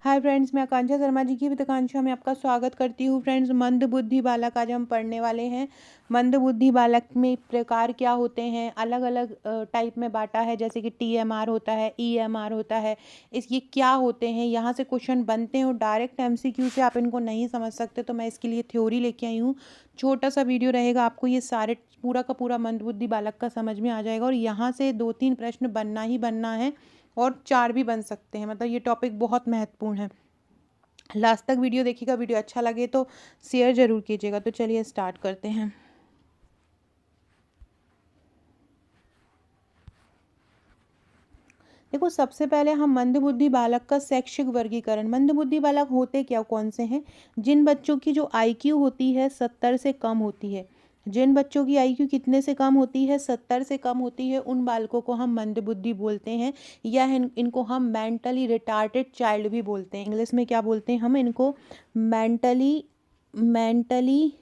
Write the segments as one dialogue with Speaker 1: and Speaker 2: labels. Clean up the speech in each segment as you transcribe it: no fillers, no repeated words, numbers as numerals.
Speaker 1: Hi friends, मैं आकांक्षा शर्मा जी की आकांक्षा में आपका स्वागत करती हूँ। फ्रेंड्स, मंद बुद्धि बालक आज हम पढ़ने वाले हैं। मंद बुद्धि बालक में प्रकार क्या होते हैं, अलग अलग टाइप में बांटा है, जैसे कि टीएमआर होता है, ईएमआर होता है। इस ये क्या होते हैं, यहाँ से क्वेश्चन बनते हैं और डायरेक्ट एमसीक्यू से आप इनको नहीं समझ सकते, तो मैं इसके लिए थ्योरी लेके आई हूँ। छोटा सा वीडियो रहेगा, आपको ये सारे पूरा का पूरा मंद बुद्धि बालक का समझ में आ जाएगा और यहाँ से 2-3 प्रश्न बनना ही बनना है और 4 भी बन सकते हैं। मतलब ये टॉपिक बहुत महत्वपूर्ण है। लास्ट तक वीडियो देखिएगा। वीडियो अच्छा लगे तो शेयर ज़रूर कीजिएगा। तो चलिए स्टार्ट करते हैं। देखो, सबसे पहले हम मंदबुद्धि बालक का शैक्षिक वर्गीकरण। मंदबुद्धि बालक होते क्या कौन से हैं? जिन बच्चों की जो आईक्यू होती है 70 से कम होती है। जिन बच्चों की आईक्यू कितने से कम होती है? 70 से कम होती है, उन बालकों को हम मंदबुद्धि बोलते हैं, या इनको हम मेंटली रिटार्टेड चाइल्ड भी बोलते हैं। इंग्लिश में क्या बोलते हैं हम इनको? Mentally mentally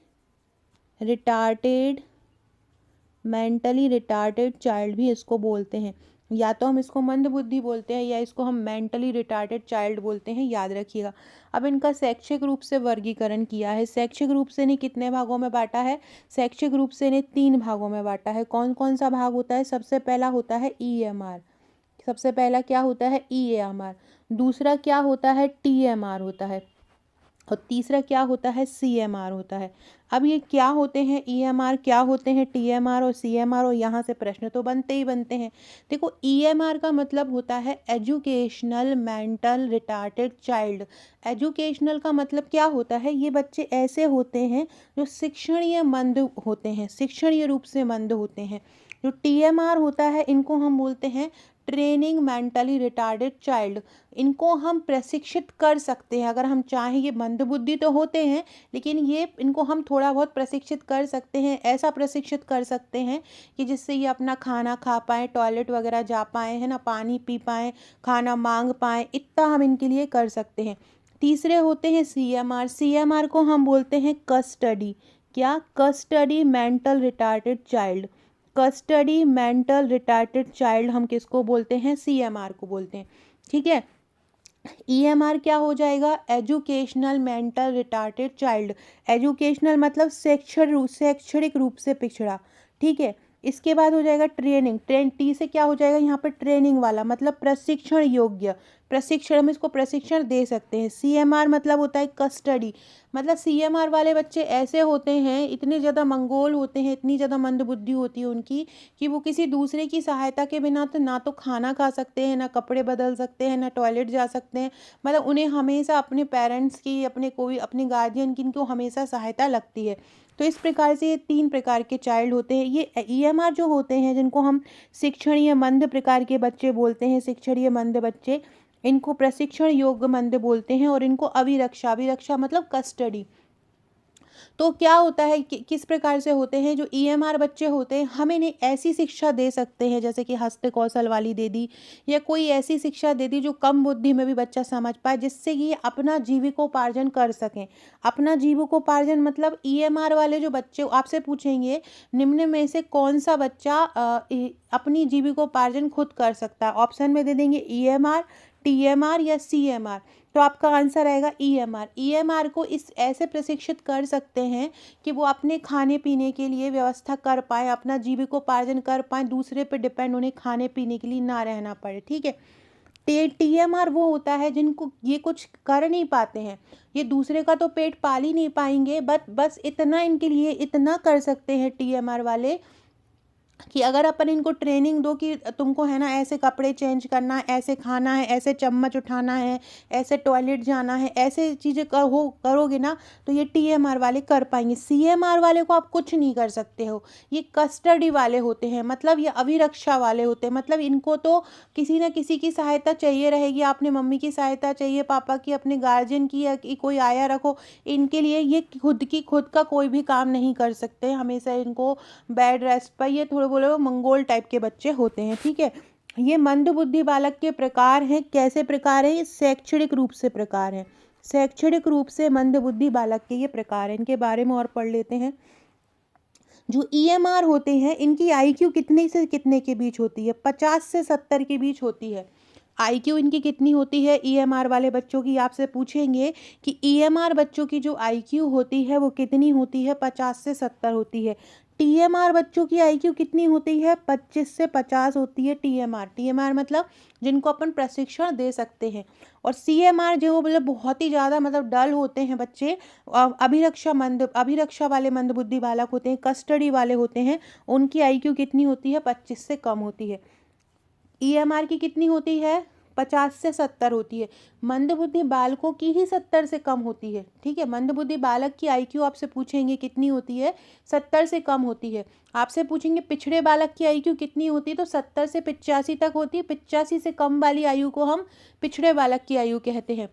Speaker 1: retarded mentally retarded child भी इसको बोलते हैं। या तो हम इसको मंदबुद्धि बोलते हैं या इसको हम मेंटली रिटार्टेड चाइल्ड बोलते हैं, याद रखिएगा। अब इनका शैक्षिक रूप से वर्गीकरण किया है। शैक्षिक रूप से इन्हें कितने भागों में बांटा है? शैक्षिक रूप से इन्हें 3 भागों में बांटा है। कौन कौन सा भाग होता है? सबसे पहला होता है ईएमआर। सबसे पहला क्या होता है? ईएमआर। दूसरा क्या होता है? टीएमआर होता है। और तीसरा क्या होता है? सीएमआर होता है। अब ये क्या होते हैं? ईएमआर क्या होते हैं? टीएमआर और सीएमआर। और यहाँ से प्रश्न तो बनते ही बनते हैं। देखो, ईएमआर का मतलब होता है educational mental retarded child. Educational का मतलब क्या होता है? ये बच्चे ऐसे होते हैं जो शिक्षणीय मंद होते हैं, शिक्षणीय रूप से मंद होते हैं। जो टीएमआर होता है, इनको हम बोलते हैं ट्रेनिंग मेंटली रिटार्डेड चाइल्ड। इनको हम प्रशिक्षित कर सकते हैं अगर हम चाहें। ये मंदबुद्धि तो होते हैं, लेकिन ये इनको हम थोड़ा बहुत प्रशिक्षित कर सकते हैं। ऐसा प्रशिक्षित कर सकते हैं कि जिससे ये अपना खाना खा पाएँ, टॉयलेट वगैरह जा पाएँ, है ना, पानी पी पाएँ, खाना मांग पाएँ, इतना हम इनके लिए कर सकते हैं। तीसरे होते हैं सीएमआर। सीएमआर को हम बोलते हैं कस्टडी। क्या? Custody mental retarded child. Custody mental retarded child हम किसको बोलते हैं? सीएमआर को बोलते हैं। ठीक है। ईएमआर क्या हो जाएगा? Educational mental retarded child. Educational मतलब शैक्षणिक रूप से पिछड़ा। ठीक है। इसके बाद हो जाएगा ट्रेनिंग। टी से क्या हो जाएगा यहाँ पर? ट्रेनिंग वाला, मतलब प्रशिक्षण योग्य। प्रशिक्षण, हम इसको प्रशिक्षण दे सकते हैं। सीएमआर मतलब होता है कस्टडी। मतलब सीएमआर वाले बच्चे ऐसे होते हैं, इतने ज़्यादा मंगोल होते हैं, इतनी ज़्यादा मंदबुद्धि होती है उनकी, कि वो किसी दूसरे की सहायता के बिना तो ना तो खाना खा सकते हैं, ना कपड़े बदल सकते हैं, ना टॉयलेट जा सकते हैं। मतलब उन्हें हमेशा अपने पेरेंट्स की, अपने कोई अपने गार्जियन की, इनको हमेशा सहायता लगती है। तो इस प्रकार से ये 3 प्रकार के चाइल्ड होते हैं। ये ईएमआर जो होते हैं, जिनको हम शिक्षणीय मंद प्रकार के बच्चे बोलते हैं, शिक्षणीय मंद बच्चे, इनको प्रशिक्षण योग्य मंद बोलते हैं। और इनको अभिरक्षा, अभिरक्षा मतलब कस्टडी। तो क्या होता है कि किस प्रकार से होते हैं? जो ईएमआर बच्चे होते हैं, हम इन्हें ऐसी शिक्षा दे सकते हैं, जैसे कि हस्त कौशल वाली दे दी, या कोई ऐसी शिक्षा दे दी जो कम बुद्धि में भी बच्चा समझ पाए, जिससे कि ये अपना जीविकोपार्जन कर सकें। अपना जीविकोपार्जन मतलब ईएमआर वाले जो बच्चे, आपसे पूछेंगे निम्न में से कौन सा बच्चा अपनी जीविकोपार्जन खुद कर सकता है? ऑप्शन में दे देंगे ईएमआर, टीएमआर या सीएमआर। तो आपका आंसर आएगा ईएमआर। ईएमआर को इस ऐसे प्रशिक्षित कर सकते हैं कि वो अपने खाने पीने के लिए व्यवस्था कर पाएँ, अपना जीविकोपार्जन कर पाएँ, दूसरे पे डिपेंड उन्हें खाने पीने के लिए ना रहना पड़े। ठीक है। टीएमआर वो होता है जिनको ये कुछ कर नहीं पाते हैं, ये दूसरे का तो पेट पाल ही नहीं पाएंगे, बट बस इतना इनके लिए इतना कर सकते हैं टीएमआर वाले, कि अगर अपन इनको ट्रेनिंग दो कि तुमको, है ना, ऐसे कपड़े चेंज करना है, ऐसे खाना है, ऐसे चम्मच उठाना है, ऐसे टॉयलेट जाना है, ऐसे चीज़ें करोगे ना, तो ये टीएमआर वाले कर पाएंगे। सीएमआर वाले को आप कुछ नहीं कर सकते हो। ये कस्टडी वाले होते हैं, मतलब ये अभिरक्षा वाले होते हैं। मतलब इनको तो किसी न किसी की सहायता चाहिए रहेगी। आपने मम्मी की सहायता चाहिए, पापा की, अपने गार्जियन की, या कि कोई आया रखो। इनके लिए ये खुद का कोई भी काम नहीं कर सकते। हमेशा इनको बेड रेस्ट पर, ये थोड़े बोले वो मंगोल टाइप के बच्चे होते हैं। ठीक है। ये मंदबुद्धि बालक के प्रकार हैं। कैसे प्रकार हैं? ये शैक्षणिक रूप से प्रकार हैं। शैक्षणिक रूप से मंदबुद्धि बालक के ये प्रकार हैं। इनके बारे में और पढ़ लेते हैं। जो ईएमआर होते हैं, इनकी आईक्यू कितने से कितने के बीच होती है? 50 से 70 के बीच होती है। आईक्यू इनकी कितनी होती है ईएमआर वाले बच्चों की, आपसे पूछेंगे कि ईएमआर बच्चों की जो आईक्यू होती है वो कितनी होती है, 50 से 70 होती है। टीएमआर बच्चों की आईक्यू कितनी होती है, 25 से 50 होती है टीएमआर। टीएमआर मतलब जिनको अपन प्रशिक्षण दे सकते हैं। और सीएमआर जो मतलब बहुत ही ज़्यादा मतलब डल होते हैं बच्चे, अभिरक्षा वाले मंदबुद्धि बालक होते हैं, कस्टडी वाले होते हैं, उनकी आईक्यू कितनी होती है, 25 से कम होती है। ईएमआर की कितनी होती है, 50 से 70 होती है। मंदबुद्धि बालकों की ही 70 से कम होती है। ठीक है, मंदबुद्धि बालक की आईक्यू आपसे पूछेंगे कितनी होती है, 70 से कम होती है। आपसे पूछेंगे पिछड़े बालक की आईक्यू कितनी होती है, तो 70 से 85 तक होती है। 85 से कम वाली आयु को हम पिछड़े बालक की आयु कहते हैं।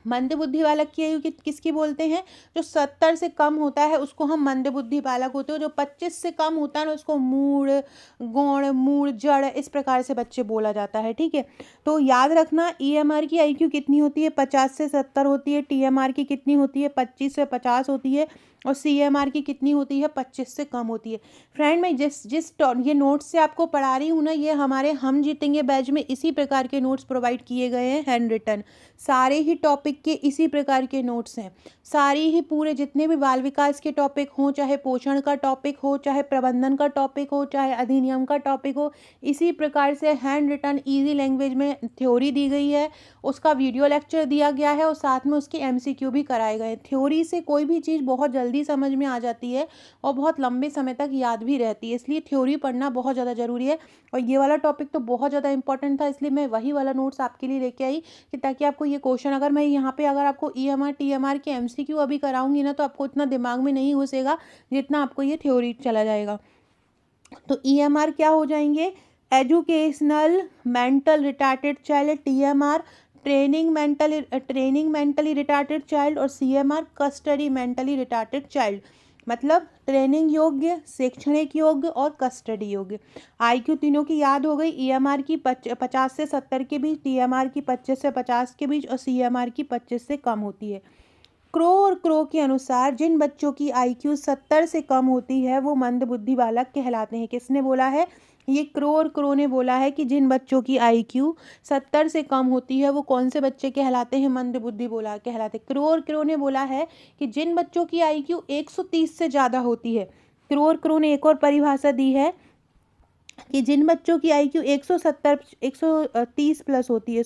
Speaker 1: मंदबुद्धि बालक की आयु किसकी बोलते हैं, जो 70 से कम होता है उसको हम मंदबुद्धि बालक होते हैं। जो 25 से कम होता है ना उसको मूढ़, गौण, मूढ़, जड़, इस प्रकार से बच्चे बोला जाता है। ठीक है, तो याद रखना ईएमआर की आईक्यू कितनी होती है, 50 से 70 होती है। टीएमआर की कितनी होती है, 25 से 50 होती है। और सीएमआर की कितनी होती है, 25 से कम होती है। फ्रेंड, मैं जिस जिस ये नोट्स से आपको पढ़ा रही हूँ ना, ये हमारे हम जीतेंगे बैच में इसी प्रकार के नोट्स प्रोवाइड किए गए हैं, हैंड रिटन। सारे ही टॉपिक के इसी प्रकार के नोट्स हैं। सारी ही पूरे जितने भी बाल विकास के टॉपिक हों, चाहे पोषण का टॉपिक हो, चाहे प्रबंधन का टॉपिक हो, चाहे अधिनियम का टॉपिक हो, इसी प्रकार से हैंड रिटन ईजी लैंग्वेज में थ्योरी दी गई है, उसका वीडियो लेक्चर दिया गया है और साथ में उसके एमसीक्यू भी कराए गए हैं। थ्योरी से कोई भी चीज़ बहुत जल्दी समझ में आ जाती है और बहुत लंबे समय तक याद भी रहती है, इसलिए थ्योरी पढ़ना बहुत ज़्यादा ज़रूरी है। और ये वाला टॉपिक तो बहुत ज़्यादा इंपॉर्टेंट था, इसलिए मैं वही वाला नोट्स आपके लिए लेके आई कि ताकि आपको ये क्वेश्चन, अगर मैं यहाँ पे अगर आपको ईएमआर टीएमआर के एमसीक्यू अभी कराऊंगी ना, तो आपको इतना दिमाग में नहीं घुसेगा जितना आपको ये थ्योरी चला जाएगा। तो ईएमआर क्या हो जाएंगे, educational mental retarded child, TMR training mentally retarded child, और CMR custody mentally retarded child. मतलब ट्रेनिंग योग्य, शैक्षणिक योग्य और कस्टडी योग्य। आईक्यू तीनों की याद हो गई। ईएमआर की 50 से 70 के बीच, टीएमआर की 25 से 50 के बीच और सीएमआर की 25 से कम होती है। क्रो और क्रो के अनुसार जिन बच्चों की आईक्यू 70 से कम होती है वो मंदबुद्धि बालक कहलाते हैं। किसने बोला है, ये क्रो और क्रो ने बोला है कि जिन बच्चों की आईक्यू 70 से कम होती है वो कौन से बच्चे कहलाते हैं, मंदबुद्धि बोला कहलाते। क्रो और क्रो ने बोला है कि जिन बच्चों की आईक्यू 130 से ज़्यादा होती है। क्रो और क्रो ने एक और परिभाषा दी है कि जिन बच्चों की आईक्यू 130 प्लस होती है,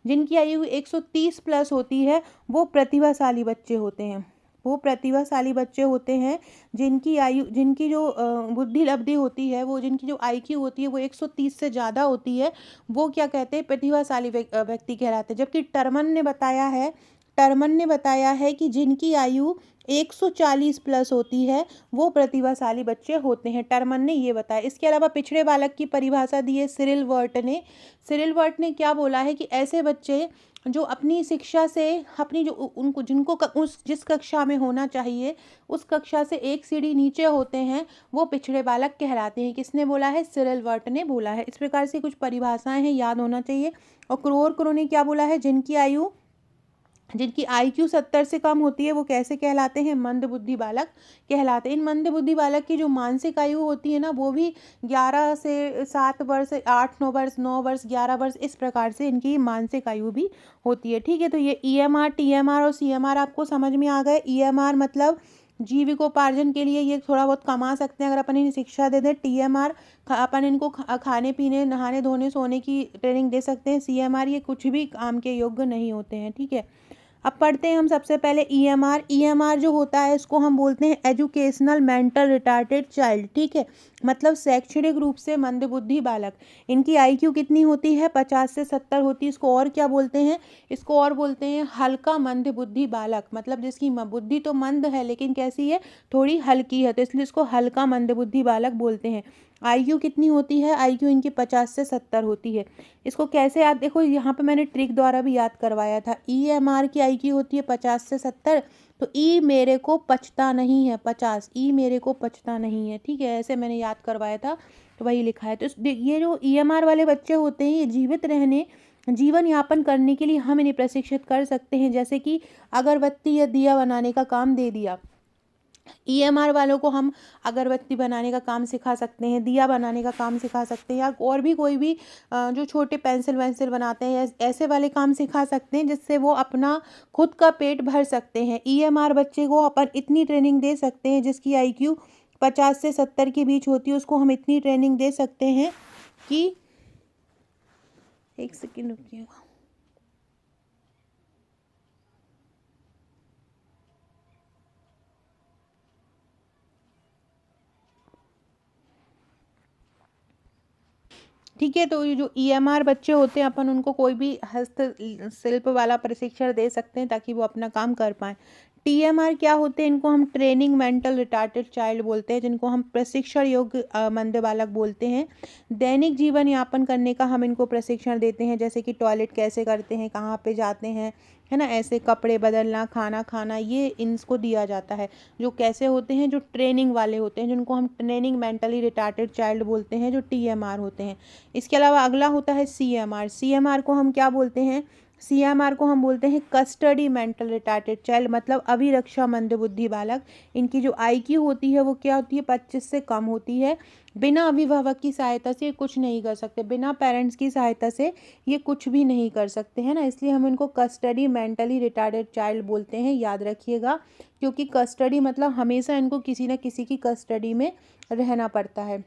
Speaker 1: जिनकी आयु 130 प्लस होती है वो प्रतिभाशाली बच्चे होते हैं। वो प्रतिभाशाली बच्चे होते हैं जिनकी जो बुद्धि लब्धि होती है, वो जिनकी जो आईक्यू होती है वो 130 से ज़्यादा होती है, वो क्या कहते हैं, प्रतिभाशाली व्यक्ति कहलाते हैं। जबकि टर्मन ने बताया है कि जिनकी आयु 140 प्लस होती है वो प्रतिभाशाली बच्चे होते हैं। टर्मन ने ये बताया। इसके अलावा पिछड़े बालक की परिभाषा दी है सिरिल वर्ट ने। सिरिल वर्ट ने क्या बोला है कि ऐसे बच्चे जो अपनी शिक्षा से अपनी जो उनको जिनको उस जिस कक्षा में होना चाहिए उस कक्षा से एक सीढ़ी नीचे होते हैं वो पिछड़े बालक कहलाते हैं। किसने बोला है, सिरिल वर्ट ने बोला है। इस प्रकार से कुछ परिभाषाएं हैं, याद होना चाहिए। और क्रो ने क्या बोला है, जिनकी आईक्यू 70 से कम होती है वो कैसे कहलाते हैं, मंदबुद्धि बालक कहलाते हैं। इन मंदबुद्धि बालक की जो मानसिक आयु होती है ना वो भी 11 से 7 वर्ष, 8-9 वर्ष, 9 वर्ष, 11 वर्ष, इस प्रकार से इनकी मानसिक आयु भी होती है। ठीक है, तो ये ईएमआर, टीएमआर और सीएमआर आपको समझ में आ गए। ईएमआर मतलब जीविकोपार्जन के लिए ये थोड़ा बहुत कमा सकते हैं अगर अपन इन्हें शिक्षा दे दें। टीएमआर अपन इनको खाने पीने, नहाने धोने, सोने की ट्रेनिंग दे सकते हैं। सीएमआर ये कुछ भी काम के योग्य नहीं होते हैं। ठीक है, अब पढ़ते हैं हम सबसे पहले ईएमआर। ईएमआर जो होता है इसको हम बोलते हैं एजुकेशनल मेंटल रिटार्टेड चाइल्ड। ठीक है, मतलब शैक्षणिक रूप से मंदबुद्धि बालक। इनकी आईक्यू कितनी होती है, 50 से 70 होती है। इसको और क्या बोलते हैं, इसको और बोलते हैं हल्का मंदबुद्धि बालक। मतलब जिसकी बुद्धि तो मंद है लेकिन कैसी है, थोड़ी हल्की है, तो इसलिए इसको हल्का मंदबुद्धि बालक बोलते हैं। आईक्यू कितनी होती है, आईक्यू इनकी 50 से 70 होती है। इसको कैसे याद, देखो यहाँ पे मैंने ट्रिक द्वारा भी याद करवाया था। ईएमआर की आईक्यू होती है 50 से 70, तो ई मेरे को पचता नहीं है, 50, ई मेरे को पचता नहीं है। ठीक है, ऐसे मैंने याद करवाया था तो वही लिखा है। तो ये जो ईएमआर वाले बच्चे होते हैं ये जीवित रहने, जीवन यापन करने के लिए हम इन्हें प्रशिक्षित कर सकते हैं। जैसे कि अगरबत्ती या दिया बनाने का काम दे दिया, ईएमआर वालों को हम अगरबत्ती बनाने का काम सिखा सकते हैं, दिया बनाने का काम सिखा सकते हैं, या और भी कोई भी जो छोटे पेंसिल वेंसिल बनाते हैं ऐसे वाले काम सिखा सकते हैं, जिससे वो अपना खुद का पेट भर सकते हैं। ईएमआर बच्चे को अपन इतनी ट्रेनिंग दे सकते हैं, जिसकी आईक्यू 50 से 70 के बीच होती है, उसको हम इतनी ट्रेनिंग दे सकते हैं कि, एक सेकेंड रुकिएगा। ठीक है, तो ये जो ईएमआर बच्चे होते हैं, अपन उनको कोई भी हस्तशिल्प वाला प्रशिक्षण दे सकते हैं, ताकि वो अपना काम कर पाएँ। टीएमआर क्या होते हैं? इनको हम ट्रेनिंग मेंटल रिटार्टेड चाइल्ड बोलते हैं, जिनको हम प्रशिक्षण योग्य मंद बालक बोलते हैं। दैनिक जीवन यापन करने का हम इनको प्रशिक्षण देते हैं, जैसे कि टॉयलेट कैसे करते हैं, कहाँ पे जाते हैं, है ना, ऐसे कपड़े बदलना, खाना खाना, ये इनको दिया जाता है। जो कैसे होते हैं? जो ट्रेनिंग वाले होते हैं, जिनको हम ट्रेनिंग मेंटली रिटार्टेड चाइल्ड बोलते हैं, जो टीएमआर होते हैं। इसके अलावा अगला होता है सीएमआर। सीएमआर को हम क्या बोलते हैं? सीएमआर को हम बोलते हैं कस्टडी मेंटल रिटार्टेड चाइल्ड, मतलब अभिरक्षा मंदबुद्धि बालक। इनकी जो आईक्यू होती है वो क्या होती है? 25 से कम होती है। बिना अभिभावक की सहायता से कुछ नहीं कर सकते, बिना पेरेंट्स की सहायता से ये कुछ भी नहीं कर सकते, है ना। इसलिए हम इनको कस्टडी मेंटली रिटार्टेड चाइल्ड बोलते हैं, याद रखिएगा। क्योंकि कस्टडी मतलब हमेशा इनको किसी न किसी की कस्टडी में रहना पड़ता है।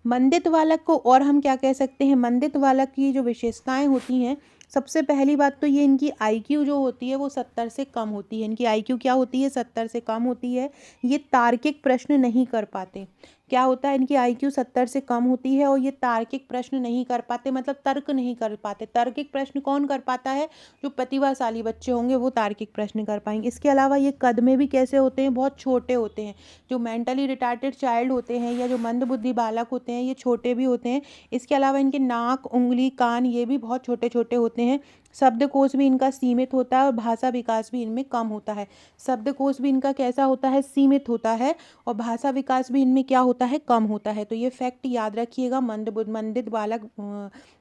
Speaker 1: मंदित बालक को और हम क्या कह सकते हैं? मंदित बालक की जो विशेषताएं होती हैं, सबसे पहली बात तो ये, इनकी आईक्यू जो होती है वो 70 से कम होती है। इनकी आईक्यू क्या होती है? 70 से कम होती है। ये तार्किक प्रश्न नहीं कर पाते। क्या होता है? इनकी आईक्यू 70 से कम होती है और ये तार्किक प्रश्न नहीं कर पाते, मतलब तर्क नहीं कर पाते। तार्किक प्रश्न कौन कर पाता है? जो प्रतिभाशाली बच्चे होंगे वो तार्किक प्रश्न कर पाएंगे। इसके अलावा ये कद में भी कैसे होते हैं? बहुत छोटे होते हैं। जो मेंटली रिटार्टेड चाइल्ड होते हैं या जो मंदबुद्धि बालक होते हैं, ये छोटे भी होते हैं। इसके अलावा इनके नाक, उंगली, कान, ये भी बहुत छोटे छोटे होते हैं। शब्दकोश भी इनका सीमित होता है और भाषा विकास भी इनमें कम होता है। शब्दकोश भी इनका कैसा होता है? सीमित होता है। और भाषा विकास भी इनमें क्या होता है? कम होता है। तो ये फैक्ट याद रखिएगा मंदित बालक,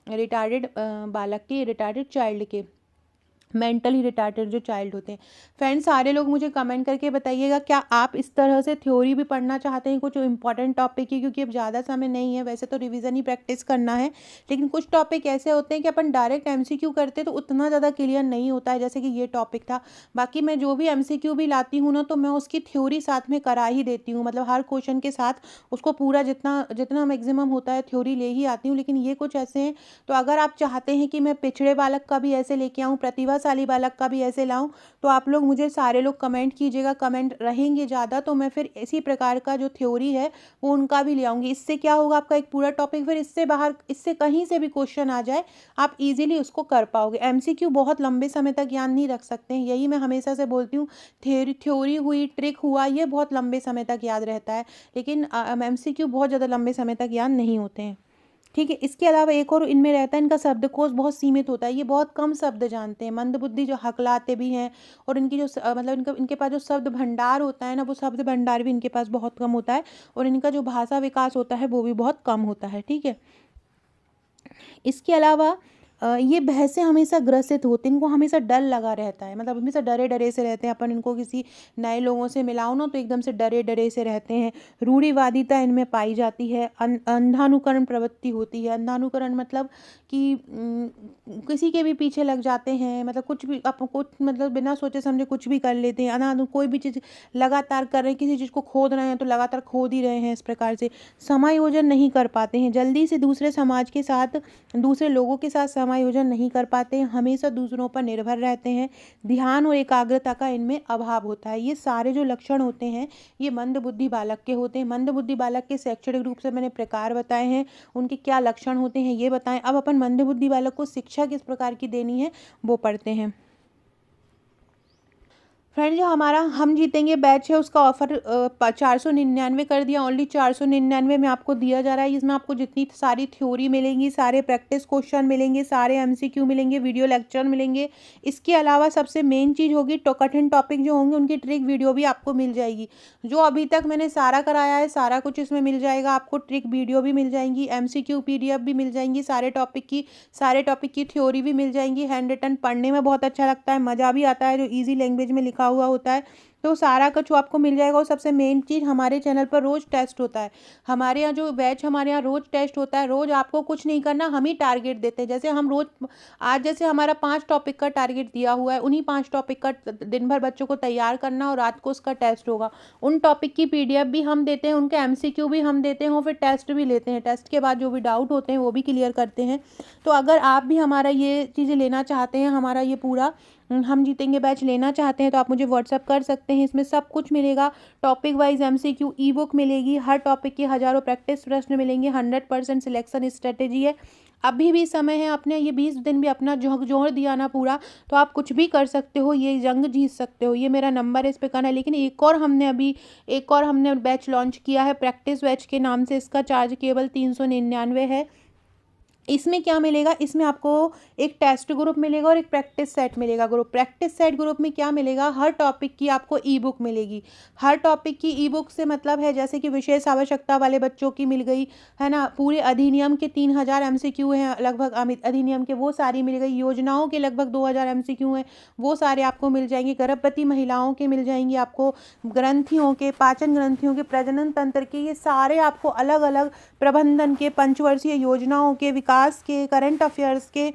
Speaker 1: रिटार्डेड बालक के, रिटार्डेड चाइल्ड के, मेंटली रिटार्टेड जो चाइल्ड होते हैं। फ्रेंड्स, सारे लोग मुझे कमेंट करके बताइएगा, क्या आप इस तरह से थ्योरी भी पढ़ना चाहते हैं? कुछ इंपॉर्टेंट टॉपिक की, क्योंकि अब ज़्यादा समय नहीं है, वैसे तो रिवीजन ही प्रैक्टिस करना है, लेकिन कुछ टॉपिक ऐसे होते हैं कि अपन डायरेक्ट एमसीक्यू करते हैं तो उतना ज़्यादा क्लियर नहीं होता है, जैसे कि ये टॉपिक था। बाकी मैं जो भी एमसीक्यू भी लाती हूँ ना, तो मैं उसकी थ्योरी साथ में करा ही देती हूँ, मतलब हर क्वेश्चन के साथ उसको पूरा जितना जितना मैक्सिमम होता है थ्योरी ले ही आती हूँ। लेकिन ये कुछ ऐसे हैं, तो अगर आप चाहते हैं कि मैं पिछड़े बालक का भी ऐसे लेके आऊँ, प्रतिभाशाली बालक का भी ऐसे लाऊं, तो आप लोग मुझे सारे लोग कमेंट कीजिएगा। कमेंट रहेंगे ज़्यादा तो मैं फिर इसी प्रकार का जो थ्योरी है वो उनका भी ले आऊँगी। इससे क्या होगा? आपका एक पूरा टॉपिक फिर इससे बाहर, इससे कहीं से भी क्वेश्चन आ जाए, आप इजीली उसको कर पाओगे। एमसीक्यू बहुत लंबे समय तक याद नहीं रख सकते हैं, यही मैं हमेशा से बोलती हूँ। थ्योरी हुई, ट्रिक हुआ, ये बहुत लंबे समय तक याद रहता है, लेकिन एमसीक्यू बहुत ज़्यादा लंबे समय तक याद नहीं होते हैं। ठीक है। इसके अलावा एक और इनमें रहता है, इनका शब्दकोश बहुत सीमित होता है, ये बहुत कम शब्द जानते हैं। मंदबुद्धि जो हकलाते भी हैं, और इनकी जो मतलब इनके पास जो शब्द भंडार होता है ना, वो शब्द भंडार भी इनके पास बहुत कम होता है। और इनका जो भाषा विकास होता है वो भी बहुत कम होता है। ठीक है। इसके अलावा ये भय से हमेशा ग्रसित होते हैं, इनको हमेशा डर लगा रहता है, मतलब हमेशा डरे डरे से रहते हैं। अपन इनको किसी नए लोगों से मिलाओ ना, तो एकदम से डरे डरे से रहते हैं। रूढ़िवादिता इनमें पाई जाती है। अंधानुकरण प्रवृत्ति होती है। अंधानुकरण मतलब कि किसी के भी पीछे लग जाते हैं, मतलब कुछ भी कुछ मतलब बिना सोचे समझे कुछ भी कर लेते हैं। कोई भी चीज़ लगातार कर रहे हैं, किसी चीज़ को खोद रहे हैं तो लगातार खोद ही रहे हैं। इस प्रकार से समायोजन नहीं कर पाते हैं, जल्दी से दूसरे समाज के साथ, दूसरे लोगों के साथ समायोजन नहीं कर पाते हैं, हमेशा दूसरों पर निर्भर रहते हैं। ध्यान और एकाग्रता का इनमें अभाव होता है। ये सारे जो लक्षण होते हैं ये मंदबुद्धि बालक के होते हैं। मंदबुद्धि बालक के शैक्षणिक रूप से मैंने प्रकार बताए हैं, उनके क्या लक्षण होते हैं ये बताएं। अब अपन मंदबुद्धि बालक को शिक्षा किस प्रकार की देनी है वो पढ़ते हैं। फ्रेंड, जो हमारा हम जीतेंगे बैच है, उसका ऑफर 499 कर दिया। ओनली 499 में आपको दिया जा रहा है। इसमें आपको जितनी सारी थ्योरी मिलेंगी, सारे प्रैक्टिस क्वेश्चन मिलेंगे, सारे एमसीक्यू मिलेंगे, वीडियो लेक्चर मिलेंगे। इसके अलावा सबसे मेन चीज़ होगी, कठिन टॉपिक जो होंगे उनकी ट्रिक वीडियो भी आपको मिल जाएगी। जो अभी तक मैंने सारा कराया है सारा कुछ इसमें मिल जाएगा आपको। ट्रिक वीडियो भी मिल जाएंगी, एमसीक्यू पीडीएफ भी मिल जाएंगी, सारे टॉपिक की थ्योरी भी मिल जाएंगी। हैंड रिटन पढ़ने में बहुत अच्छा लगता है, मज़ा भी आता है, जो ईजी लैंग्वेज में लिखा हुआ होता है तो सारा कुछ आपको मिल जाएगा। और सबसे मेन चीज़, हमारे चैनल पर रोज़ टेस्ट होता है। हमारे यहाँ जो बैच, हमारे यहाँ रोज़ टेस्ट होता है। रोज़ आपको कुछ नहीं करना, हम ही टारगेट देते हैं। जैसे हम रोज़, आज जैसे हमारा 5 टॉपिक का टारगेट दिया हुआ है, उन्हीं 5 टॉपिक का दिन भर बच्चों को तैयार करना और रात को उसका टेस्ट होगा। उन टॉपिक की पीडीएफ भी हम देते हैं, उनके एमसीक्यू भी हम देते हैं और फिर टेस्ट भी लेते हैं। टेस्ट के बाद जो भी डाउट होते हैं वो भी क्लियर करते हैं। तो अगर आप भी हमारा ये चीज़ें लेना चाहते हैं, हमारा ये पूरा हम जीतेंगे बैच लेना चाहते हैं, तो आप मुझे व्हाट्सअप कर सकते हैं। इसमें सब कुछ मिलेगा। टॉपिक वाइज एमसीक्यू ई बुक मिलेगी, हर टॉपिक के हज़ारों प्रैक्टिस प्रश्न मिलेंगे, 100% सिलेक्शन स्ट्रेटेजी है। अभी भी समय है, अपने ये 20 दिन भी अपना झकझोर दिया ना पूरा, तो आप कुछ भी कर सकते हो, ये जंग जीत सकते हो। ये मेरा नंबर है, इस पे करना है। लेकिन एक और हमने बैच लॉन्च किया है प्रैक्टिस बैच के नाम से। इसका चार्ज केवल 399 है। इसमें क्या मिलेगा, इसमें आपको एक टेस्ट ग्रुप मिलेगा और एक प्रैक्टिस सेट मिलेगा। प्रैक्टिस सेट ग्रुप में क्या मिलेगा, हर टॉपिक की आपको ई बुक मिलेगी। हर टॉपिक की ई बुक से मतलब है, जैसे कि विशेष आवश्यकता वाले बच्चों की मिल गई है ना, पूरे अधिनियम के 3000 एमसीक्यू हैं लगभग अधिनियम के, वो सारी मिल गई। योजनाओं के लगभग 2000 एमसीक्यू हैं, वो सारे आपको मिल जाएंगे। गर्भवती महिलाओं के मिल जाएंगे आपको, ग्रंथियों के, पाचन ग्रंथियों के, प्रजनन तंत्र के, ये सारे आपको अलग अलग, प्रबंधन के, पंचवर्षीय योजनाओं के, विकास के, करंट अफेयर्स के,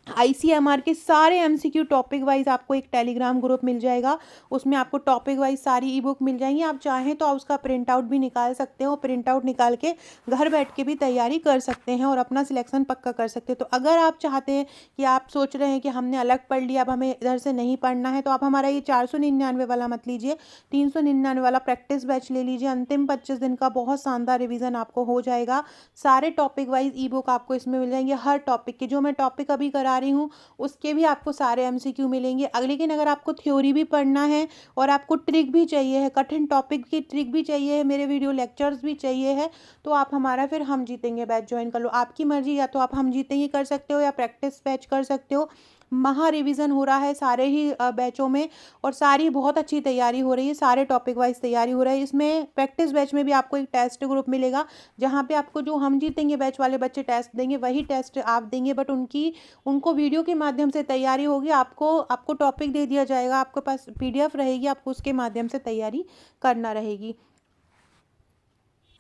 Speaker 1: आईसीएमआर के सारे एमसीक्यू टॉपिक वाइज आपको एक टेलीग्राम ग्रुप मिल जाएगा। उसमें आपको टॉपिक वाइज सारी ई बुक मिल जाएंगी। आप चाहें तो उसका प्रिंट आउट भी निकाल सकते हो, प्रिंट आउट निकाल के घर बैठ के भी तैयारी कर सकते हैं और अपना सिलेक्शन पक्का कर सकते हैं। तो अगर आप चाहते हैं कि आप सोच रहे हैं कि हमने अलग पढ़ लिया, अब हमें इधर से नहीं पढ़ना है, तो आप हमारा ये 499 वाला मत लीजिए, 399 वाला प्रैक्टिस बैच ले लीजिए। अंतिम 25 दिन का बहुत शानदार रिविजन आपको हो जाएगा। सारे टॉपिक वाइज ई बुक आपको इसमें मिल जाएंगे। हर टॉपिक के, जो मैं टॉपिक अभी करा रही हूँ उसके भी आपको सारे एमसीक्यू मिलेंगे। लेकिन अगर आपको थ्योरी भी पढ़ना है और आपको ट्रिक भी चाहिए है, कठिन टॉपिक की ट्रिक भी चाहिए है, मेरे वीडियो लेक्चर्स भी चाहिए है, तो आप हमारा फिर हम जीतेंगे बैच ज्वाइन कर लो। आपकी मर्जी, या तो आप हम जीतेंगे कर सकते हो या प्रैक्टिस बैच कर सकते हो। महा रिवीजन हो रहा है सारे ही बैचों में, और सारी बहुत अच्छी तैयारी हो रही है, सारे टॉपिक वाइज तैयारी हो रहा है। इसमें प्रैक्टिस बैच में भी आपको एक टेस्ट ग्रुप मिलेगा, जहाँ पे आपको जो हम जीतेंगे बैच वाले बच्चे टेस्ट देंगे, वही टेस्ट आप देंगे, बट उनको वीडियो के माध्यम से तैयारी होगी। आपको टॉपिक दे दिया जाएगा, आपके पास पीडीएफ रहेगी, आपको उसके माध्यम से तैयारी करना रहेगी।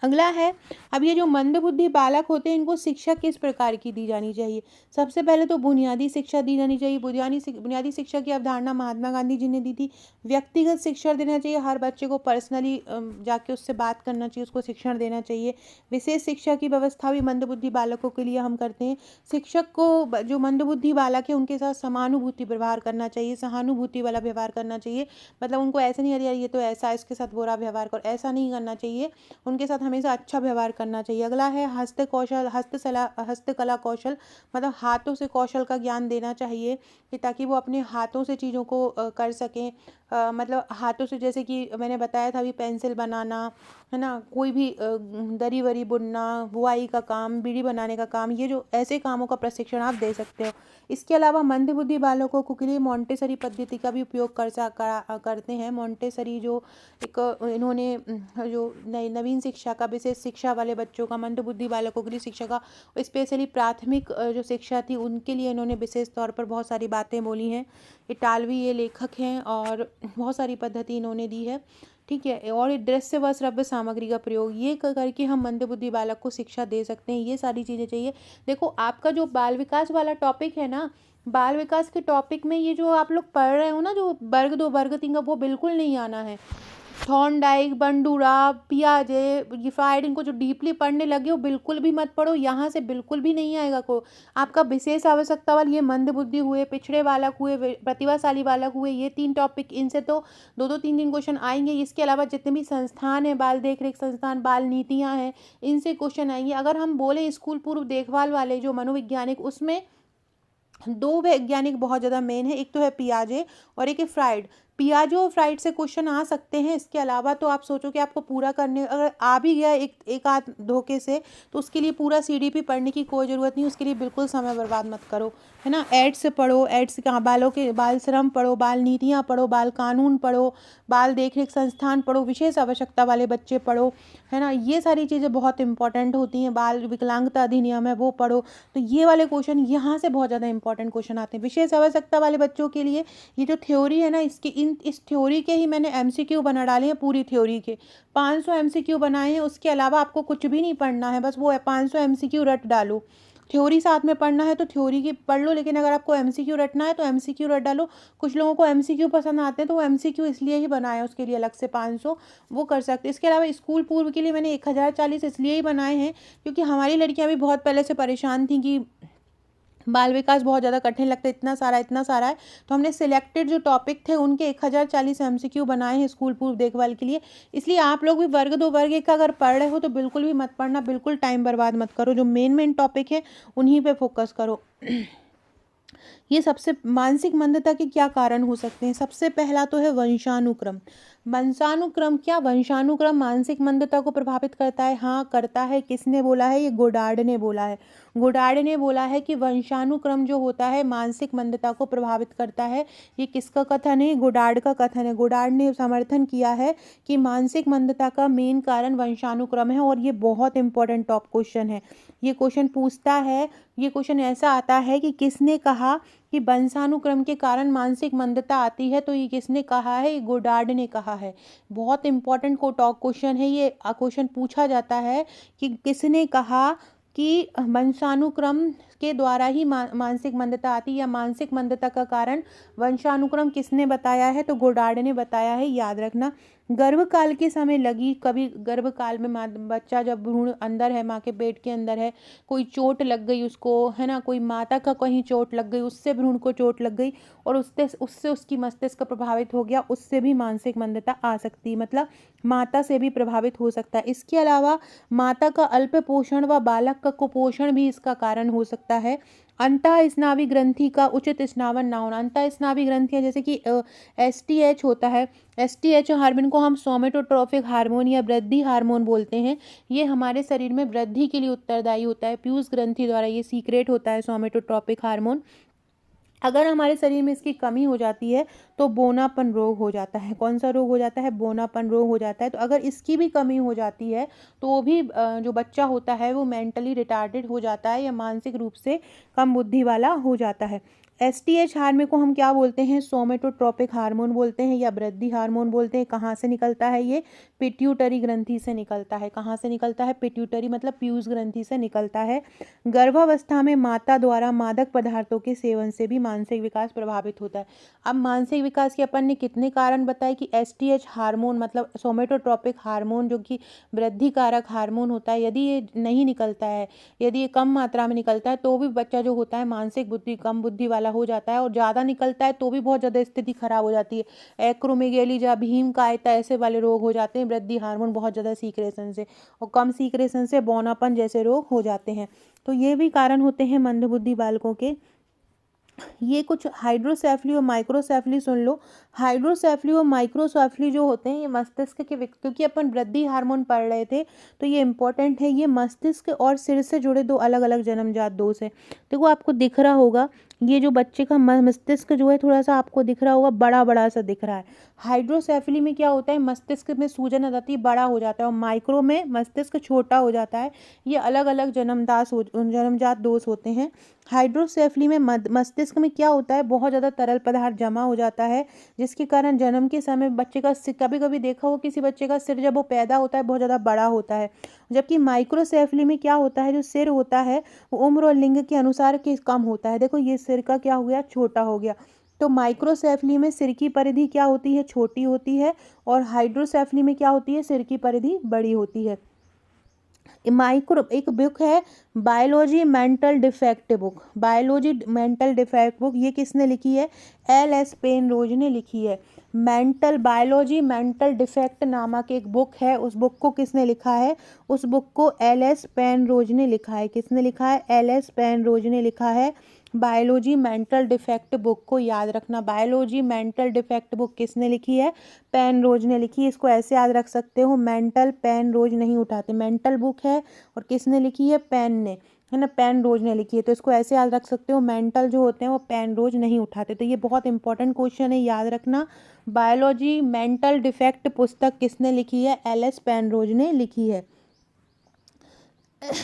Speaker 1: अगला है, अब ये जो मंदबुद्धि बालक होते हैं, इनको शिक्षा किस प्रकार की दी जानी चाहिए। सबसे पहले तो बुनियादी शिक्षा दी जानी चाहिए। बुनियादी शिक्षा की अवधारणा महात्मा गांधी जी ने दी थी। व्यक्तिगत शिक्षण देना चाहिए, हर बच्चे को पर्सनली जाके उससे बात करना चाहिए, उसको शिक्षण देना चाहिए। विशेष शिक्षा की व्यवस्था भी मंदबुद्धि बालकों के लिए हम करते हैं। शिक्षक को जो मंदबुद्धि बालक है उनके साथ समानुभूति व्यवहार करना चाहिए, सहानुभूति वाला व्यवहार करना चाहिए। मतलब उनको ऐसे नहीं, अरे यार ये तो ऐसा, इसके साथ बुरा व्यवहार कर, ऐसा नहीं करना चाहिए। उनके साथ हमेशा अच्छा व्यवहार करना चाहिए। अगला है हस्तकला कौशल, मतलब हाथों से कौशल का ज्ञान देना चाहिए, कि ताकि वो अपने हाथों से चीज़ों को कर सकें। मतलब हाथों से, जैसे कि मैंने बताया था अभी, पेंसिल बनाना है ना, कोई भी दरी वरी बुनना, बुआई का काम, बीड़ी बनाने का काम, ये जो ऐसे कामों का प्रशिक्षण आप दे सकते हो। इसके अलावा मंदबुद्धि बालकों के लिए मॉन्टेसरी पद्धति का भी उपयोग करते हैं। मॉन्टेसरी जो एक इन्होंने जो नवीन शिक्षा का, विशेष शिक्षा वाले बच्चों का, मंदबुद्धि बालकों के लिए शिक्षा का, स्पेशली प्राथमिक जो शिक्षा थी उनके लिए इन्होंने विशेष तौर पर बहुत सारी बातें बोली हैं। इटालवी ये लेखक हैं और बहुत सारी पद्धति इन्होंने दी है, ठीक है। और दृश्य व श्रव्य सामग्री का प्रयोग, ये करके हम मंदबुद्धि बालक को शिक्षा दे सकते हैं। ये सारी चीज़ें चाहिए। देखो, आपका जो बाल विकास वाला टॉपिक है ना, बाल विकास के टॉपिक में ये जो आप लोग पढ़ रहे हो ना, जो वर्ग 2 वर्ग 3 का, वो बिल्कुल नहीं आना है। थॉर्नडाइक, बंडूरा, पियाजे, गिफ्रायड, इनको जो डीपली पढ़ने लगे हो बिल्कुल भी मत पढ़ो, यहाँ से बिल्कुल भी नहीं आएगा। को आपका विशेष आवश्यकता वाले, ये मंदबुद्धि हुए, पिछड़े बालक हुए, प्रतिभाशाली बालक हुए, ये 3 टॉपिक, इनसे तो 2-2 3 क्वेश्चन आएंगे। इसके अलावा जितने भी संस्थान हैं, बाल देख रेख संस्थान, बाल नीतियाँ हैं, इनसे क्वेश्चन आएंगे। अगर हम बोले स्कूल पूर्व देखभाल वाले जो मनोवैज्ञानिक, उसमें 2 वैज्ञानिक बहुत ज़्यादा मेन है, एक तो है पियाजे और एक है फ्राइड। पियाजे और फ्राइड से क्वेश्चन आ सकते हैं। इसके अलावा तो आप सोचो कि आपको पूरा करने, अगर आ भी गया एक आध धोखे से, तो उसके लिए पूरा सीडीपी पढ़ने की कोई ज़रूरत नहीं। उसके लिए बिल्कुल समय बर्बाद मत करो, है ना। एड्स पढ़ो, एड्स कहाँ, बालों के बाल श्रम पढ़ो, बाल नीतियाँ पढ़ो, बाल कानून पढ़ो, बाल देखरेख संस्थान पढ़ो, विशेष आवश्यकता वाले बच्चे पढ़ो, है ना। ये सारी चीज़ें बहुत इंपॉर्टेंट होती हैं। बाल विकलांगता अधिनियम है, वो पढ़ो। तो ये वाले क्वेश्चन यहाँ से बहुत ज़्यादा इंपॉर्टेंट क्वेश्चन आते हैं। विशेष आवश्यकता वाले बच्चों के लिए ये जो थ्योरी है ना, इसके इन इस थ्योरी के ही मैंने एमसीक्यू बना डाले हैं, पूरी थ्योरी के 500 एमसीक्यू बनाए हैं। उसके अलावा आपको कुछ भी नहीं पढ़ना है, बस वो 500 एमसीक्यू रट डालो। थ्योरी साथ में पढ़ना है तो थ्योरी की पढ़ लो, लेकिन अगर आपको एमसीक्यू रटना है तो एमसीक्यू रट डालो। कुछ लोगों को एमसीक्यू पसंद आते हैं तो वो एमसीक्यू इसलिए ही बनाए, उसके लिए अलग से 500 वो कर सकते हैं। इसके अलावा स्कूल पूर्व के लिए मैंने 1040 इसलिए ही बनाए हैं क्योंकि हमारी लड़कियां भी बहुत पहले से परेशान थी कि बाल विकास बहुत ज़्यादा कठिन लगता है, इतना सारा है। तो हमने सिलेक्टेड जो टॉपिक थे उनके 1040 एमसीक्यू बनाए हैं स्कूल पूर्व देखभाल के लिए। इसलिए आप लोग भी वर्ग 2 वर्ग 1 का अगर पढ़ रहे हो तो बिल्कुल भी मत पढ़ना, बिल्कुल टाइम बर्बाद मत करो, जो मेन टॉपिक है उन्हीं पे फोकस करो। ये सबसे मानसिक मंदता के क्या कारण हो सकते हैं? सबसे पहला तो है वंशानुक्रम। वंशानुक्रम क्या? वंशानुक्रम मानसिक मंदता को प्रभावित करता है? हाँ करता है। किसने बोला है? ये गोडार्ड ने बोला है। गोडार्ड ने बोला है कि वंशानुक्रम जो होता है मानसिक मंदता को प्रभावित करता है। ये किसका कथन है? गोडार्ड का कथन है। गोडार्ड ने समर्थन किया है कि मानसिक मंदता का मेन कारण वंशानुक्रम है। और ये बहुत इंपॉर्टेंट टॉप क्वेश्चन है। ये क्वेश्चन पूछता है, ये क्वेश्चन ऐसा आता है कि किसने कहा कि वंशानुक्रम के कारण मानसिक मंदता आती है? तो ये किसने कहा है? ये गोडार्ड ने कहा है। बहुत इंपॉर्टेंट को टॉप क्वेश्चन है ये। क्वेश्चन पूछा जाता है कि किसने कहा कि वंशानुक्रम के द्वारा ही मानसिक मंदता आती है, या मानसिक मंदता का कारण वंशानुक्रम किसने बताया है? तो गोडार्ड ने बताया है, याद रखना। गर्भकाल के समय लगी, कभी गर्भकाल में बच्चा जब भ्रूण अंदर है, माँ के पेट के अंदर है, कोई चोट लग गई उसको, है ना, कोई माता का कहीं चोट लग गई, उससे भ्रूण को चोट लग गई और उससे उसकी मस्तिष्क प्रभावित हो गया, उससे भी मानसिक मंदता आ सकती है। मतलब माता से भी प्रभावित हो सकता है। इसके अलावा माता का अल्प पोषण व बालक का कुपोषण भी इसका कारण हो सकता है। अंतः स्नावी ग्रंथि का उचित स्नावन ना होना। अंतः स्नावी ग्रंथियाँ जैसे कि एसटीएच होता है, एसटीएच हार्मोन को हम सोमेटोट्रोपिक हार्मोन या वृद्धि हार्मोन बोलते हैं। ये हमारे शरीर में वृद्धि के लिए उत्तरदायी होता है। पीयूष ग्रंथि द्वारा ये सीक्रेट होता है सोमेटोट्रोपिक हार्मोन। अगर हमारे शरीर में इसकी कमी हो जाती है तो बोनापन रोग हो जाता है। कौन सा रोग हो जाता है? बोनापन रोग हो जाता है। तो अगर इसकी भी कमी हो जाती है तो वो भी जो बच्चा होता है वो मेंटली रिटार्डेड हो जाता है या मानसिक रूप से कम बुद्धि वाला हो जाता है। एसटीएच हार्मोन को हम क्या बोलते हैं? सोमेटोट्रोपिक हार्मोन बोलते हैं या वृद्धि हार्मोन बोलते हैं। कहाँ से निकलता है ये? पिट्यूटरी ग्रंथि से निकलता है। कहाँ से निकलता है? पिट्यूटरी मतलब पीयूष ग्रंथि से निकलता है। गर्भावस्था में माता द्वारा मादक पदार्थों के सेवन से भी मानसिक विकास प्रभावित होता है। अब मानसिक विकास के अपन ने कितने कारण बताए कि एसटीएच हार्मोन मतलब सोमेटोट्रोपिक हार्मोन जो कि वृद्धि कारक हार्मोन होता है, यदि ये नहीं निकलता है, यदि ये कम मात्रा में निकलता है तो भी बच्चा जो होता है मानसिक बुद्धि कम बुद्धि वाला हो जाता है। और ज़्यादा निकलता है तो भी बहुत ज़्यादा स्थिति खराब हो जाती है। एक्रोमेगेलिया, भीम कायता ऐसे वाले रोग हो जाते हैं वृद्धि हार्मोन बहुत ज़्यादा सीक्रेशन से, और कम सीक्रेशन से बौनापन जैसे रोग हो जाते हैं। तो ये भी कारण होते हैं मंदबुद्धि बालकों के। ये कुछ हाइड्रोसेफली और माइक्रोसेफली सुन लो। हाइड्रोसेफली और माइक्रोसेफली जो होते हैं ये मस्तिष्क के क्योंकि अपन वृद्धि हार्मोन पढ़ रहे थे तो ये इंपॉर्टेंट है। ये मस्तिष्क और सिर से जुड़े दो अलग अलग जन्मजात दोष है। देखो आपको दिख रहा होगा ये जो बच्चे का मस्तिष्क जो है थोड़ा सा आपको दिख रहा होगा, बड़ा बड़ा सा दिख रहा है। हाइड्रोसेफली में क्या होता है? मस्तिष्क में सूजन आ जाती है, बड़ा हो जाता है, और माइक्रो में मस्तिष्क छोटा हो जाता है। ये अलग अलग जन्मजात दोष होते हैं। हाइड्रोसेफली में मस्तिष्क में क्या होता है? बहुत ज़्यादा तरल पदार्थ जमा हो जाता है जिसके कारण जन्म के समय बच्चे का सिर, कभी कभी देखा हो किसी बच्चे का सिर जब वो पैदा होता है बहुत ज़्यादा बड़ा होता है। जबकि माइक्रोसेफली में क्या होता है? जो सिर होता है वो उम्र और लिंग के अनुसार के कम होता है। देखो ये सिर का क्या हो गया? छोटा हो गया। तो माइक्रोसेफली में सिर की परिधि क्या होती है? छोटी होती है। और हाइड्रोसेफली में क्या होती है? सिर की परिधि बड़ी होती है। माइक्रो एक बुक है biology mental defect book, biology mental defect book, ये किसने लिखी है? एल.एस. पेनरोज ने लिखी है। बायोलॉजी मेंटल डिफेक्ट नामक एक बुक है, उस बुक को किसने लिखा है? उस बुक को एल.एस. पेनरोज ने लिखा है। किसने लिखा है? एल.एस. पेनरोज ने लिखा है बायोलॉजी मेंटल डिफेक्ट बुक को। याद रखना, बायोलॉजी मेंटल डिफेक्ट बुक किसने लिखी है? पेनरोज ने लिखी है। इसको ऐसे याद रख सकते हो, मेंटल पेनरोज नहीं उठाते, मेंटल बुक है और किसने लिखी है? पेन ने, है ना, पेनरोज ने लिखी है। तो इसको ऐसे याद रख सकते हो, मेंटल जो होते हैं वो पेनरोज नहीं उठाते। तो ये बहुत इंपॉर्टेंट क्वेश्चन है, याद रखना। बायोलॉजी मेंटल डिफेक्ट पुस्तक किसने लिखी है? एल.एस. पेनरोज ने लिखी है।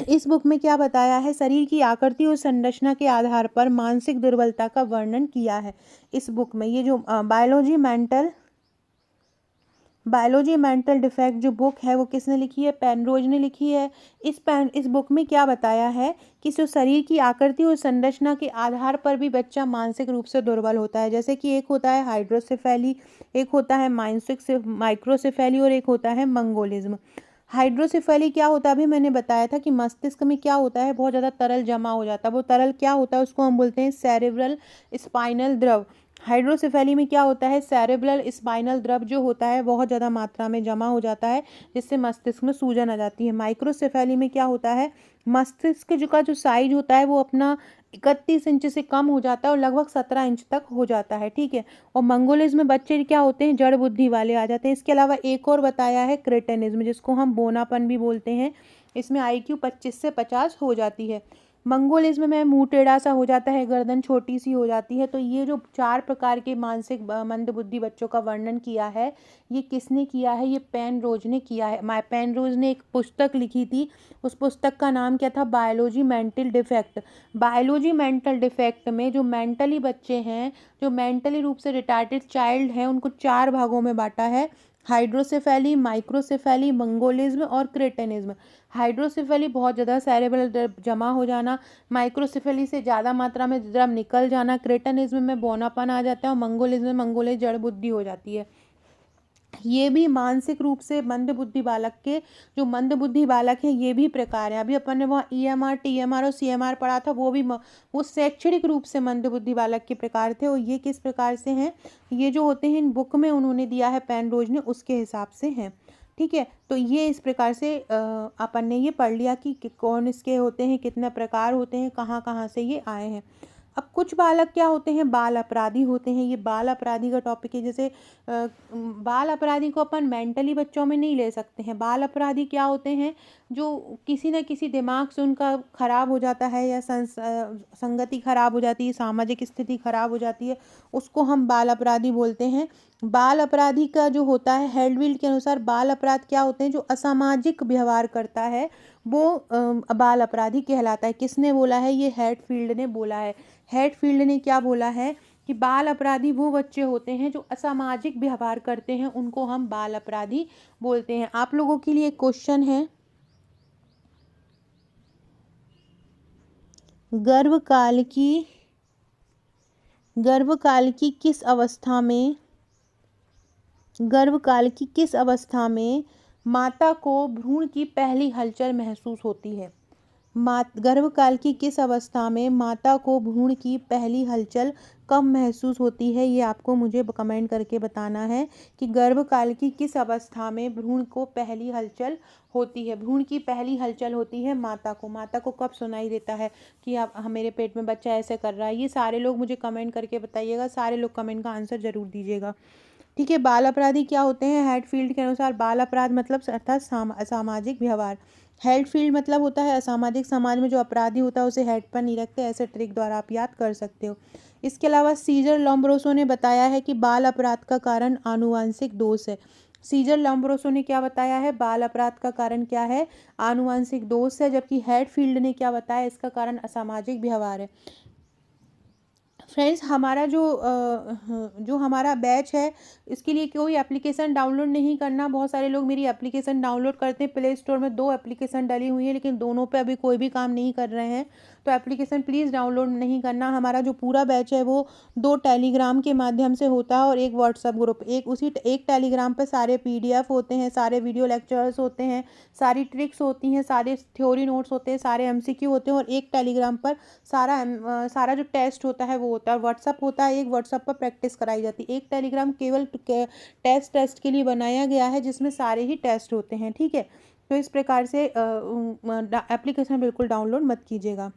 Speaker 1: इस बुक में क्या बताया है, शरीर की आकृति और संरचना के आधार पर मानसिक दुर्बलता का वर्णन किया है। इस बुक में ये जो बायोलॉजी मेंटल डिफेक्ट जो बुक है वो किसने लिखी है, पेनरोज ने लिखी है। इस बुक में क्या बताया है कि जो शरीर की आकृति और संरचना के आधार पर भी बच्चा मानसिक रूप से दुर्बल होता है। जैसे कि एक होता है हाइड्रोसेफेली, एक होता है माइक्रोसेफेली और एक होता है मंगोलिज्म। हाइड्रोसेफेली क्या होता है, अभी मैंने बताया था कि मस्तिष्क में क्या होता है, बहुत ज़्यादा तरल जमा हो जाता है। वो तरल क्या होता है, उसको हम बोलते हैं सेरेब्रल स्पाइनल द्रव। हाइड्रोसेफेली में क्या होता है, सेरेब्रल स्पाइनल द्रव जो होता है बहुत ज़्यादा मात्रा में जमा हो जाता है, जिससे मस्तिष्क में सूजन आ जाती है। माइक्रोसेफेली में क्या होता है, मस्तिष्क का जो साइज होता है वो अपना 31 इंच से कम हो जाता है और लगभग 17 इंच तक हो जाता है, ठीक है। और मंगोलिज्म में बच्चे क्या होते हैं, जड़ बुद्धि वाले आ जाते हैं। इसके अलावा एक और बताया है क्रेटेनिज्म, जिसको हम बोनापन भी बोलते हैं। इसमें IQ 25 से 50 हो जाती है। मंगोलिज्म में मुंह टेढ़ा सा हो जाता है, गर्दन छोटी सी हो जाती है। तो ये जो 4 प्रकार के मानसिक मंदबुद्धि बच्चों का वर्णन किया है, ये किसने किया है, ये पेनरोज ने किया है। पेनरोज ने एक पुस्तक लिखी थी, उस पुस्तक का नाम क्या था, biology mental defect. Biology mental defect में जो मेंटली बच्चे हैं, जो मेंटली रूप से रिटार्डेड चाइल्ड हैं, उनको 4 भागों में बांटा है, हाइड्रोसेफेली, माइक्रोसेफेली, मंगोलिज्म और क्रेटेनिज्म। हाइड्रोसेफेली बहुत ज़्यादा सेरेब्रल द्रव जमा हो जाना, माइक्रोसेफेली से ज़्यादा मात्रा में द्रव निकल जाना, क्रेटेनिज्म में बौनापन आ जाता है और मंगोलिज्म जड़ बुद्धि हो जाती है। ये भी मानसिक रूप से मंदबुद्धि बालक के, जो मंदबुद्धि बालक हैं ये भी प्रकार हैं। अभी अपन ने वहाँ EMR, TMR और CMR पढ़ा था, वो शैक्षणिक रूप से मंदबुद्धि बालक के प्रकार थे। और ये किस प्रकार से हैं, ये जो होते हैं इन बुक में उन्होंने दिया है पेनरोज ने, उसके हिसाब से हैं, ठीक है। तो ये इस प्रकार से अपन ने ये पढ़ लिया कि कौन इसके होते हैं, कितने प्रकार होते हैं, कहाँ कहाँ से ये आए हैं। अब कुछ बालक क्या होते हैं, बाल अपराधी होते हैं। ये बाल अपराधी का टॉपिक है। जैसे बाल अपराधी को अपन मेंटली बच्चों में नहीं ले सकते हैं। बाल अपराधी क्या होते हैं, जो किसी न किसी दिमाग से उनका खराब हो जाता है, या संगति खराब हो जाती है, सामाजिक स्थिति खराब हो जाती है, उसको हम बाल अपराधी बोलते हैं। बाल अपराधी का जो होता है, हेल्डविल्ड के अनुसार बाल अपराध क्या होते हैं, जो असामाजिक व्यवहार करता है वो बाल अपराधी कहलाता है। किसने बोला है, ये हैटफील्ड ने बोला है। हैटफील्ड ने क्या बोला है कि बाल अपराधी वो बच्चे होते हैं जो असामाजिक व्यवहार करते हैं, उनको हम बाल अपराधी बोलते हैं। आप लोगों के लिए क्वेश्चन है, गर्भकाल की किस अवस्था में माता को भ्रूण की पहली हलचल महसूस होती है। गर्भकाल की किस अवस्था में माता को भ्रूण की पहली हलचल कब महसूस होती है, ये आपको मुझे कमेंट करके बताना है कि गर्भकाल की किस अवस्था में भ्रूण को पहली हलचल होती है। भ्रूण की पहली हलचल होती है माता को कब सुनाई देता है कि आप मेरे पेट में बच्चा ऐसे कर रहा है। ये सारे लोग मुझे कमेंट करके बताइएगा, सारे लोग कमेंट का आंसर जरूर दीजिएगा, ठीक है। बाल अपराधी क्या होते हैं, हैटफील्ड के अनुसार बाल अपराध मतलब अर्थात असामाजिक व्यवहार। हेल्डफील्ड मतलब होता है असामाजिक, समाज में जो अपराधी होता है उसे हेड पर नहीं रखते। ऐसे ट्रिक द्वारा आप याद कर सकते हो। इसके अलावा सीजर लोम्ब्रोसो ने बताया है कि बाल अपराध का कारण आनुवांशिक दोष है। सीजर लोम्ब्रोसो ने क्या बताया है, बाल अपराध का कारण क्या है, आनुवांशिक दोष है। जबकि हेडफील्ड ने क्या बताया, इसका कारण असामाजिक व्यवहार है। फ्रेंड्स, हमारा जो हमारा बैच है, इसके लिए कोई एप्लीकेशन डाउनलोड नहीं करना। बहुत सारे लोग मेरी एप्लीकेशन डाउनलोड करते हैं। प्ले स्टोर में 2 एप्लीकेशन डली हुई है, लेकिन दोनों पे अभी कोई भी काम नहीं कर रहे हैं, तो एप्लीकेशन प्लीज़ डाउनलोड नहीं करना। हमारा जो पूरा बैच है वो 2 टेलीग्राम के माध्यम से होता है और 1 व्हाट्सएप ग्रुप। एक टेलीग्राम पर सारे PDF होते हैं, सारे वीडियो लेक्चर्स होते हैं, सारी ट्रिक्स होती हैं, सारे थ्योरी नोट्स होते हैं, सारे MCQ होते हैं। और एक टेलीग्राम पर सारा जो टेस्ट होता है वो होता है। व्हाट्सअप होता है, एक व्हाट्सअप पर प्रैक्टिस कराई जाती है। एक टेलीग्राम केवल टेस्ट के लिए बनाया गया है, जिसमें सारे ही टेस्ट होते हैं, ठीक है। तो इस प्रकार से एप्लीकेशन बिल्कुल डाउनलोड मत कीजिएगा।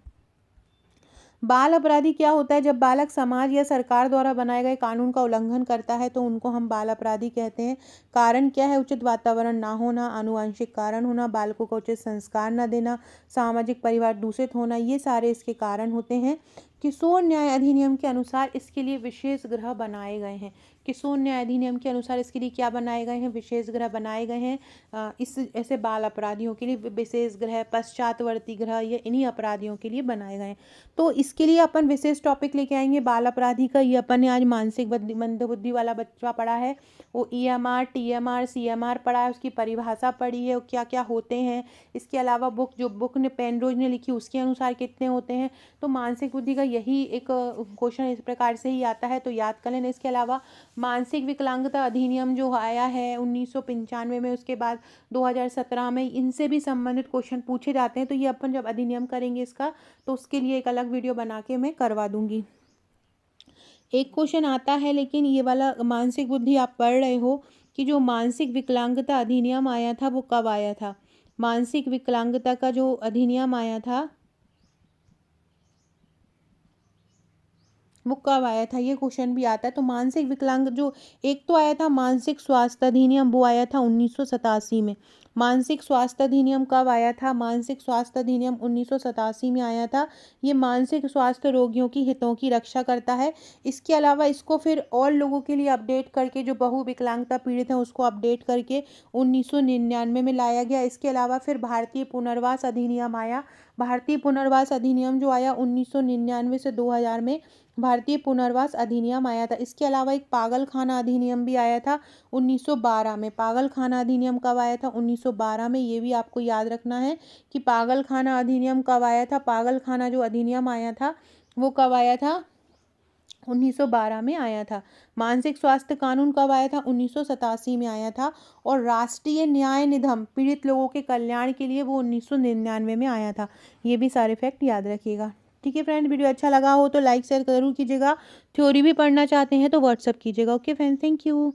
Speaker 1: बाल अपराधी क्या होता है, जब बालक समाज या सरकार द्वारा बनाए गए कानून का उल्लंघन करता है तो उनको हम बाल अपराधी कहते हैं। कारण क्या है, उचित वातावरण ना होना, आनुवंशिक कारण होना, बालकों को उचित संस्कार न देना, सामाजिक परिवार दूषित होना, ये सारे इसके कारण होते हैं। किशोर न्याय अधिनियम के अनुसार इसके लिए विशेष गृह बनाए गए हैं। किशोर न्याय अधिनियम के अनुसार इसके लिए क्या बनाए गए हैं? विशेष गृह बनाए गए हैं। इस ऐसे बाल अपराधियों के लिए विशेष गृह, पश्चातवर्ती गृह, ये इन्हीं अपराधियों के लिए बनाए गए हैं। तो इसके लिए अपन विशेष टॉपिक लेके आएंगे बाल अपराधी का। ये अपन ने आज मानसिक मंदबुद्धि वाला बच्चा पढ़ा है, वो EMR, TMR, CMR पढ़ा है, उसकी परिभाषा पढ़ी है, क्या क्या होते हैं। इसके अलावा बुक ने पेनरोज ने लिखी उसके अनुसार कितने होते हैं। तो मानसिक बुद्धि का यही एक क्वेश्चन इस प्रकार से ही आता है, तो याद कर लेना। इसके अलावा मानसिक विकलांगता अधिनियम जो आया है 1995 में, उसके बाद 2017 में, इनसे भी संबंधित क्वेश्चन पूछे जाते हैं। तो ये अपन जब अधिनियम करेंगे इसका, तो उसके लिए एक अलग वीडियो बना के मैं करवा दूंगी। एक क्वेश्चन आता है, लेकिन ये वाला मानसिक बुद्धि आप पढ़ रहे हो कि जो मानसिक विकलांगता अधिनियम आया था वो कब आया था? मानसिक विकलांगता का जो अधिनियम आया था वो कब आया था? ये क्वेश्चन भी आता है। तो मानसिक विकलांग जो एक तो आया था मानसिक स्वास्थ्य अधिनियम, वो आया था 1987 में। मानसिक स्वास्थ्य अधिनियम कब आया था? मानसिक स्वास्थ्य अधिनियम 1987 में आया था। ये मानसिक स्वास्थ्य रोगियों की हितों की रक्षा करता है। इसके अलावा इसको फिर और लोगों के लिए अपडेट करके, जो बहु विकलांगता पीड़ित हैं उसको अपडेट करके 1999 में लाया गया। इसके अलावा फिर भारतीय पुनर्वास अधिनियम आया। भारतीय पुनर्वास अधिनियम जो आया 1999 से 2000 में, भारतीय पुनर्वास अधिनियम आया था। इसके अलावा एक पागल खाना अधिनियम भी आया था 1912 में। पागल खाना अधिनियम कब आया था? 1912 में। ये भी आपको याद रखना है कि पागल खाना अधिनियम कब आया था। पागल खाना जो अधिनियम आया था वो कब आया था? 1912 में आया था। मानसिक स्वास्थ्य कानून कब आया था? 1987 में आया था। और राष्ट्रीय न्याय निधम पीड़ित लोगों के कल्याण के लिए वो 1999 में आया था। ये भी सारे फैक्ट याद रखिएगा। ठीक है फ्रेंड, वीडियो अच्छा लगा हो तो लाइक शेयर जरूर कीजिएगा। थ्योरी भी पढ़ना चाहते हैं तो व्हाट्सअप कीजिएगा। Okay friend, thank you.